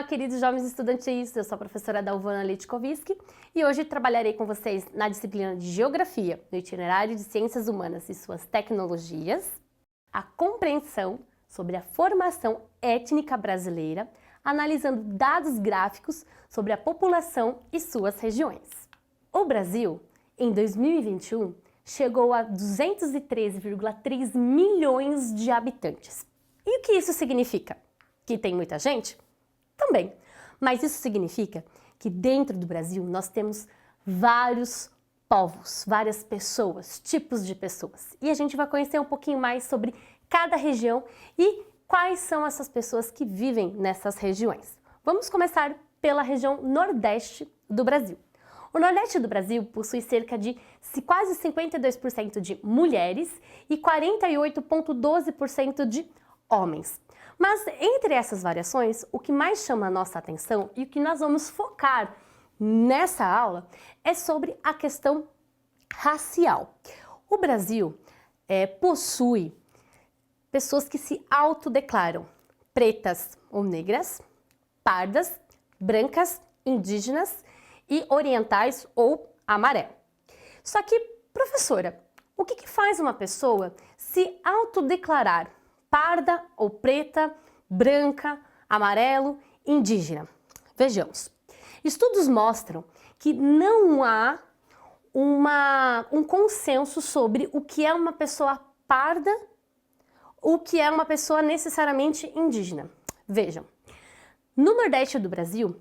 Olá, queridos jovens estudantis, eu sou a professora Dalvana Litkovski e hoje trabalharei com vocês na disciplina de Geografia, no itinerário de Ciências Humanas e suas tecnologias, a compreensão sobre a formação étnica brasileira, analisando dados gráficos sobre a população e suas regiões. O Brasil, em 2021, chegou a 213,3 milhões de habitantes. E o que isso significa? Que tem muita gente? Também. Mas isso significa que dentro do Brasil nós temos vários povos, várias pessoas, tipos de pessoas. E a gente vai conhecer um pouquinho mais sobre cada região e quais são essas pessoas que vivem nessas regiões. Vamos começar pela região Nordeste do Brasil. O Nordeste do Brasil possui cerca de quase 52% de mulheres e 48,12% de homens. Mas entre essas variações, o que mais chama a nossa atenção e o que nós vamos focar nessa aula é sobre a questão racial. O Brasil possui pessoas que se autodeclaram pretas ou negras, pardas, brancas, indígenas e orientais ou amarelo. Só que, professora, o que faz uma pessoa se autodeclarar parda ou preta, branca, amarelo, indígena? Vejamos. Estudos mostram que não há um consenso sobre o que é uma pessoa parda, o que é uma pessoa necessariamente indígena. Vejam, no Nordeste do Brasil,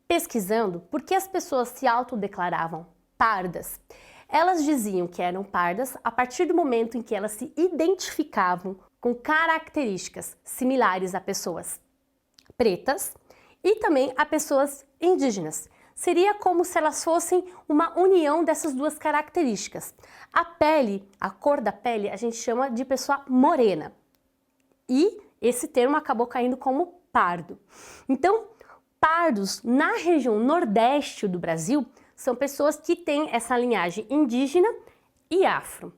pesquisando por que as pessoas se autodeclaravam pardas, elas diziam que eram pardas a partir do momento em que elas se identificavam com características similares a pessoas pretas e também a pessoas indígenas. Seria como se elas fossem uma união dessas duas características. A pele, a cor da pele, a gente chama de pessoa morena. E esse termo acabou caindo como pardo. Então, pardos na região Nordeste do Brasil são pessoas que têm essa linhagem indígena e afro.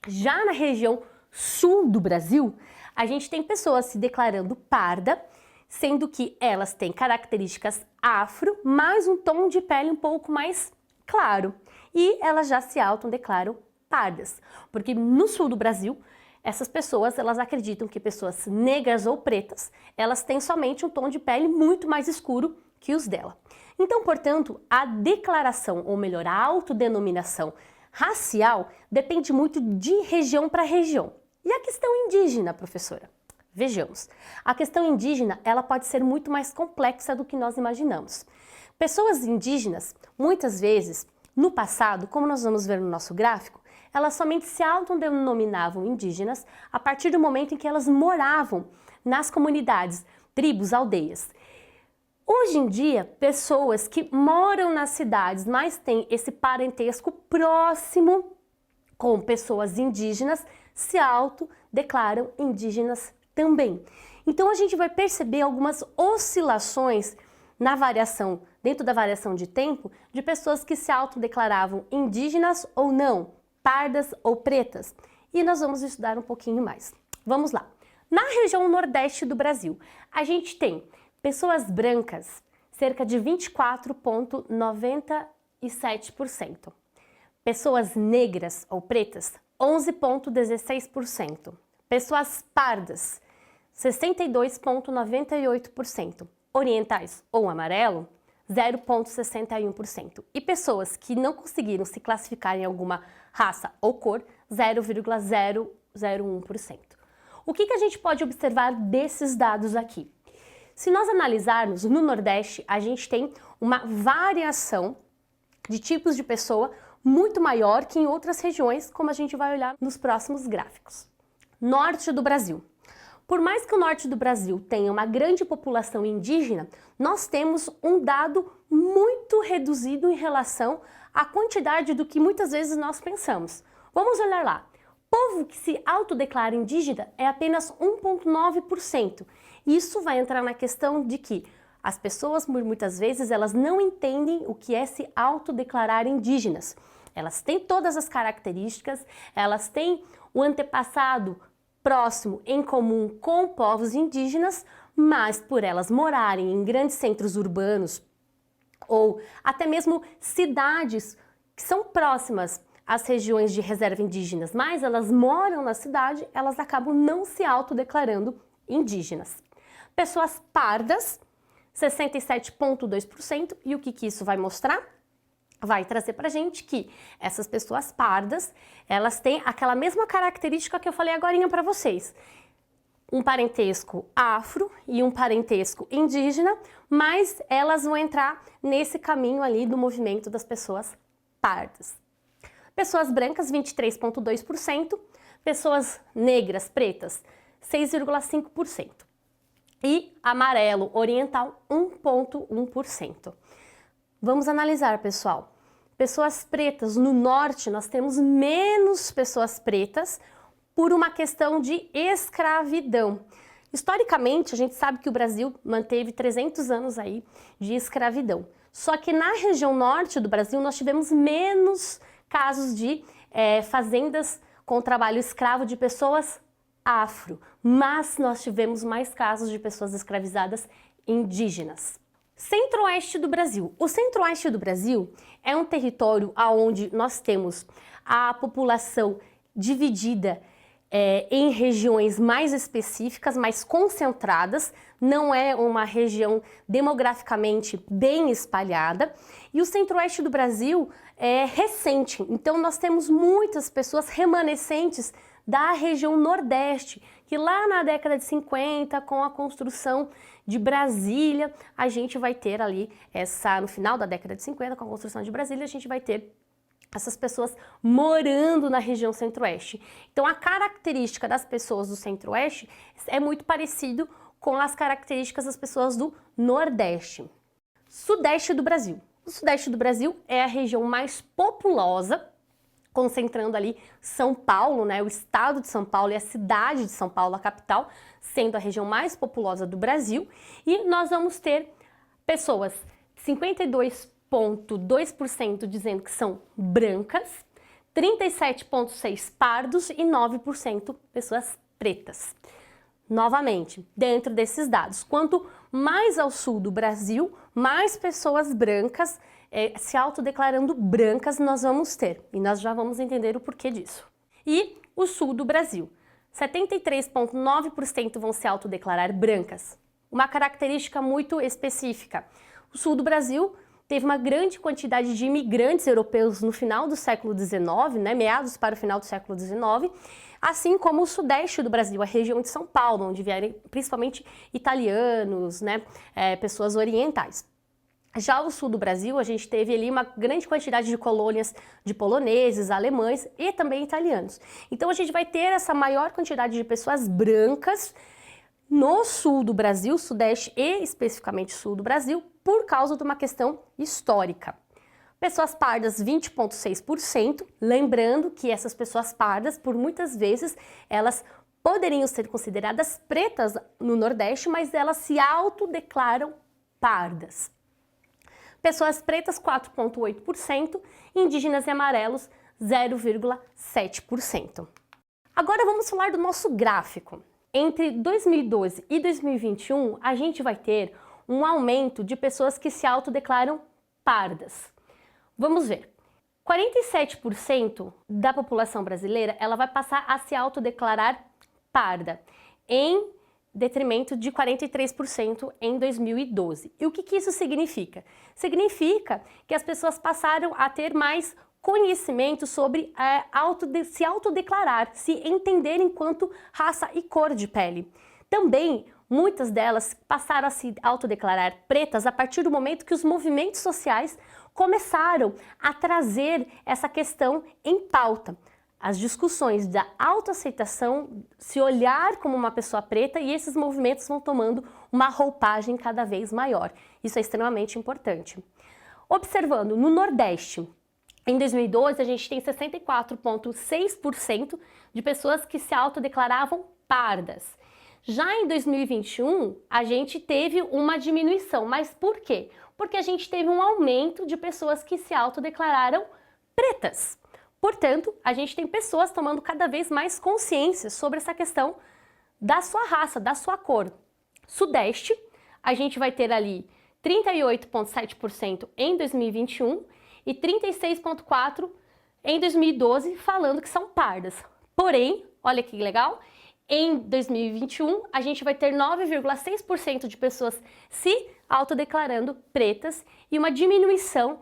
Já na região Sul do Brasil, a gente tem pessoas se declarando parda, sendo que elas têm características afro, mais um tom de pele um pouco mais claro. E elas já se autodeclaram pardas, porque no sul do Brasil, essas pessoas, elas acreditam que pessoas negras ou pretas, elas têm somente um tom de pele muito mais escuro que os dela. Então, portanto, a declaração, ou melhor, a autodenominação racial depende muito de região para região. E a questão indígena, professora? Vejamos. A questão indígena, ela pode ser muito mais complexa do que nós imaginamos. Pessoas indígenas, muitas vezes, no passado, como nós vamos ver no nosso gráfico, elas somente se autodenominavam indígenas a partir do momento em que elas moravam nas comunidades, tribos, aldeias. Hoje em dia, pessoas que moram nas cidades, mas têm esse parentesco próximo com pessoas indígenas, se autodeclaram indígenas também. Então a gente vai perceber algumas oscilações na variação, dentro da variação de tempo, de pessoas que se autodeclaravam indígenas ou não, pardas ou pretas. E nós vamos estudar um pouquinho mais. Vamos lá. Na região Nordeste do Brasil, a gente tem pessoas brancas, cerca de 24,97%. Pessoas negras ou pretas, 11,16%. Pessoas pardas, 62,98%. Orientais ou amarelo, 0,61%. E pessoas que não conseguiram se classificar em alguma raça ou cor, 0,001%. O que a gente pode observar desses dados aqui? Se nós analisarmos, no Nordeste, a gente tem uma variação de tipos de pessoa muito maior que em outras regiões, como a gente vai olhar nos próximos gráficos. Norte do Brasil. Por mais que o norte do Brasil tenha uma grande população indígena, nós temos um dado muito reduzido em relação à quantidade do que muitas vezes nós pensamos. Vamos olhar lá. Povo que se autodeclara indígena é apenas 1,9%. Isso vai entrar na questão de que as pessoas, muitas vezes, elas não entendem o que é se autodeclarar indígenas. Elas têm todas as características, elas têm o antepassado próximo em comum com povos indígenas, mas por elas morarem em grandes centros urbanos ou até mesmo cidades que são próximas às regiões de reserva indígenas, mas elas moram na cidade, elas acabam não se autodeclarando indígenas. Pessoas pardas, 67,2%, e o que isso vai mostrar? Vai trazer pra gente que essas pessoas pardas, elas têm aquela mesma característica que eu falei agorinha para vocês. Um parentesco afro e um parentesco indígena, mas elas vão entrar nesse caminho ali do movimento das pessoas pardas. Pessoas brancas, 23,2%, pessoas negras, pretas, 6,5%. E amarelo oriental, 1,1%. Vamos analisar, pessoal. Pessoas pretas, no norte nós temos menos pessoas pretas por uma questão de escravidão. Historicamente, a gente sabe que o Brasil manteve 300 anos aí de escravidão. Só que na região norte do Brasil nós tivemos menos casos de fazendas com trabalho escravo de pessoas afro, mas nós tivemos mais casos de pessoas escravizadas indígenas. Centro-Oeste do Brasil. O Centro-Oeste do Brasil é um território onde nós temos a população dividida em regiões mais específicas, mais concentradas, não é uma região demograficamente bem espalhada, e o Centro-Oeste do Brasil é recente, então nós temos muitas pessoas remanescentes da região Nordeste, que lá na década de 50, com a construção de Brasília, a gente vai ter ali no final da década de 50, com a construção de Brasília, a gente vai ter essas pessoas morando na região Centro-Oeste. Então a característica das pessoas do Centro-Oeste é muito parecido com as características das pessoas do Nordeste. Sudeste do Brasil. O Sudeste do Brasil é a região mais populosa, concentrando ali São Paulo, né, o estado de São Paulo e a cidade de São Paulo, a capital, sendo a região mais populosa do Brasil, e nós vamos ter pessoas, 52,2% dizendo que são brancas, 37,6% pardos e 9% pessoas pretas. Novamente, dentro desses dados, quanto mais ao sul do Brasil, mais pessoas brancas se autodeclarando brancas nós vamos ter, e nós já vamos entender o porquê disso. E o sul do Brasil, 73,9% vão se autodeclarar brancas, uma característica muito específica. O sul do Brasil teve uma grande quantidade de imigrantes europeus no final do século XIX, né, meados para o final do século XIX, assim como o sudeste do Brasil, a região de São Paulo, onde vieram principalmente italianos, né, pessoas orientais. Já o sul do Brasil, a gente teve ali uma grande quantidade de colônias de poloneses, alemães e também italianos. Então a gente vai ter essa maior quantidade de pessoas brancas no sul do Brasil, sudeste e especificamente sul do Brasil, por causa de uma questão histórica. Pessoas pardas, 20,6%, lembrando que essas pessoas pardas, por muitas vezes, elas poderiam ser consideradas pretas no Nordeste, mas elas se autodeclaram pardas. Pessoas pretas, 4,8%, indígenas e amarelos, 0,7%. Agora vamos falar do nosso gráfico. Entre 2012 e 2021, a gente vai ter um aumento de pessoas que se autodeclaram pardas. Vamos ver. 47% da população brasileira ela vai passar a se autodeclarar parda, em detrimento de 43% em 2012. E o que isso significa? Significa que as pessoas passaram a ter mais conhecimento sobre se autodeclarar, se entender enquanto raça e cor de pele. Também, muitas delas passaram a se autodeclarar pretas a partir do momento que os movimentos sociais começaram a trazer essa questão em pauta. As discussões da autoaceitação, se olhar como uma pessoa preta, e esses movimentos vão tomando uma roupagem cada vez maior. Isso é extremamente importante. Observando no Nordeste, em 2012 a gente tem 64,6% de pessoas que se autodeclaravam pardas. Já em 2021 a gente teve uma diminuição, mas por quê? Porque a gente teve um aumento de pessoas que se autodeclararam pretas. Portanto, a gente tem pessoas tomando cada vez mais consciência sobre essa questão da sua raça, da sua cor. Sudeste, a gente vai ter ali 38,7% em 2021 e 36,4% em 2012, falando que são pardas. Porém, olha que legal, em 2021 a gente vai ter 9,6% de pessoas se autodeclarando pretas e uma diminuição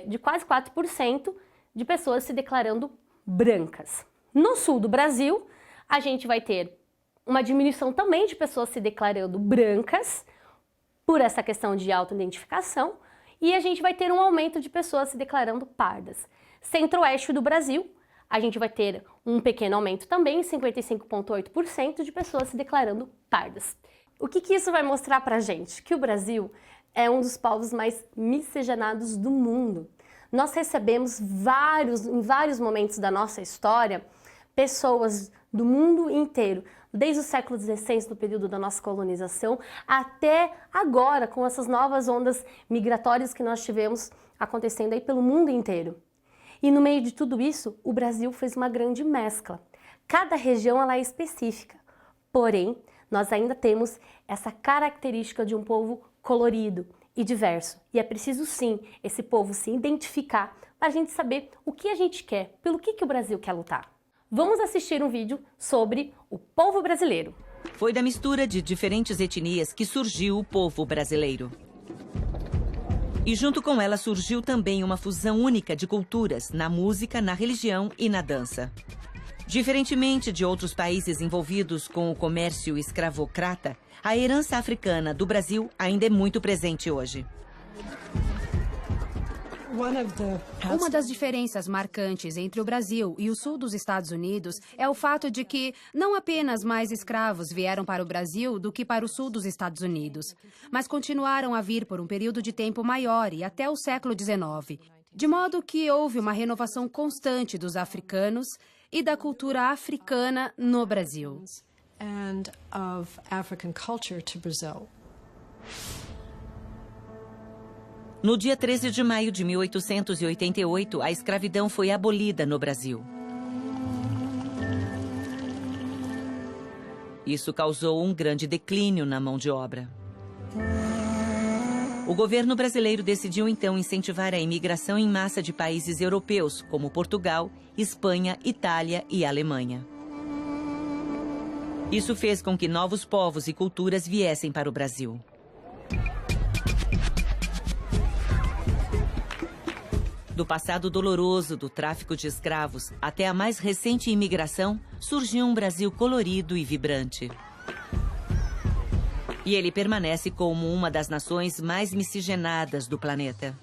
de quase 4% de pessoas se declarando brancas. No sul do Brasil, a gente vai ter uma diminuição também de pessoas se declarando brancas, por essa questão de autoidentificação, e a gente vai ter um aumento de pessoas se declarando pardas. Centro-oeste do Brasil, a gente vai ter um pequeno aumento também, 55,8% de pessoas se declarando pardas. O que isso vai mostrar pra gente? Que o Brasil é um dos povos mais miscigenados do mundo. Nós recebemos em vários momentos da nossa história, pessoas do mundo inteiro, desde o século XVI, no período da nossa colonização, até agora, com essas novas ondas migratórias que nós tivemos acontecendo aí pelo mundo inteiro. E no meio de tudo isso, o Brasil fez uma grande mescla. Cada região ela é específica, porém, nós ainda temos essa característica de um povo colorido e diverso. E é preciso sim, esse povo se identificar para a gente saber o que a gente quer, pelo que o Brasil quer lutar. Vamos assistir um vídeo sobre o povo brasileiro. Foi da mistura de diferentes etnias que surgiu o povo brasileiro. E junto com ela surgiu também uma fusão única de culturas na música, na religião e na dança. Diferentemente de outros países envolvidos com o comércio escravocrata, a herança africana do Brasil ainda é muito presente hoje. Uma das diferenças marcantes entre o Brasil e o sul dos Estados Unidos é o fato de que não apenas mais escravos vieram para o Brasil do que para o sul dos Estados Unidos, mas continuaram a vir por um período de tempo maior e até o século XIX, de modo que houve uma renovação constante dos africanos e da cultura africana no Brasil. And of African culture to Brazil. No dia 13 de maio de 1888, a escravidão foi abolida no Brasil. Isso causou um grande declínio na mão de obra. O governo brasileiro decidiu então incentivar a imigração em massa de países europeus, como Portugal, Espanha, Itália e Alemanha. Isso fez com que novos povos e culturas viessem para o Brasil. Do passado doloroso do tráfico de escravos até a mais recente imigração, surgiu um Brasil colorido e vibrante. E ele permanece como uma das nações mais miscigenadas do planeta.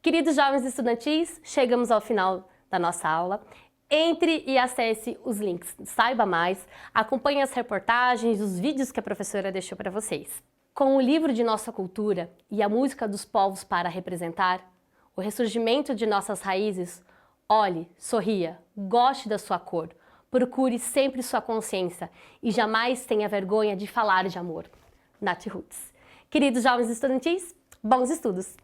Queridos jovens estudantis, chegamos ao final da nossa aula. Entre e acesse os links, saiba mais, acompanhe as reportagens, os vídeos que a professora deixou para vocês. Com o livro de nossa cultura e a música dos povos para representar, o ressurgimento de nossas raízes, olhe, sorria, goste da sua cor, procure sempre sua consciência e jamais tenha vergonha de falar de amor. Nath Roots. Queridos jovens estudantis, bons estudos!